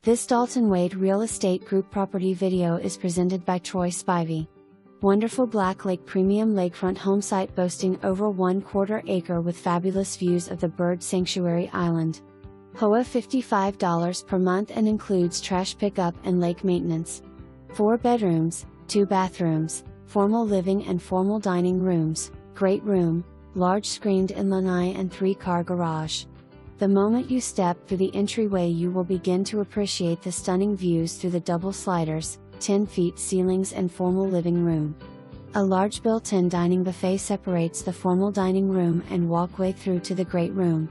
This Dalton Wade Real Estate Group property video is presented by Troy Spivey. Wonderful Black Lake Premium Lakefront Homesite boasting over 1/4 acre with fabulous views of the Bird Sanctuary Island. HOA $55 per month and includes trash pickup and lake maintenance. 4 bedrooms, 2 bathrooms, formal living and formal dining rooms, great room, large screened-in lanai and 3-car garage. The moment you step through the entryway you will begin to appreciate the stunning views through the double sliders, 10-feet ceilings and formal living room. A large built-in dining buffet separates the formal dining room and walkway through to the great room.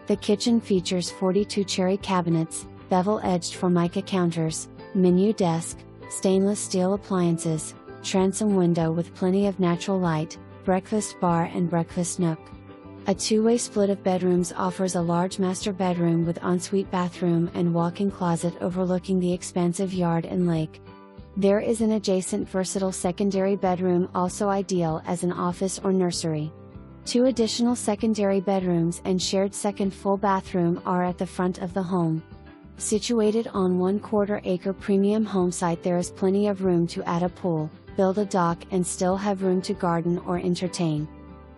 The kitchen features 42 cherry cabinets, bevel-edged formica counters, menu desk, stainless steel appliances, transom window with plenty of natural light, breakfast bar and breakfast nook. A 2-way split of bedrooms offers a large master bedroom with ensuite bathroom and walk-in closet overlooking the expansive yard and lake. There is an adjacent versatile secondary bedroom also ideal as an office or nursery. 2 additional secondary bedrooms and shared second full bathroom are at the front of the home. Situated on 1/4 acre premium home site, there is plenty of room to add a pool, build a dock and still have room to garden or entertain.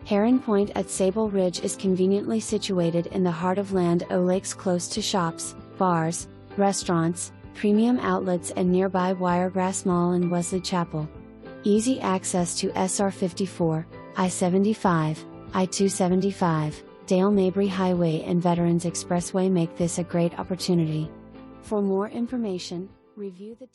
Heron Point at Sable Ridge is conveniently situated in the heart of Land O Lakes, close to shops, bars, restaurants, premium outlets and nearby Wiregrass Mall and Wesley Chapel. Easy access to SR 54, I-75, I-275, Dale Mabry Highway and Veterans Expressway make this a great opportunity. For more information, review the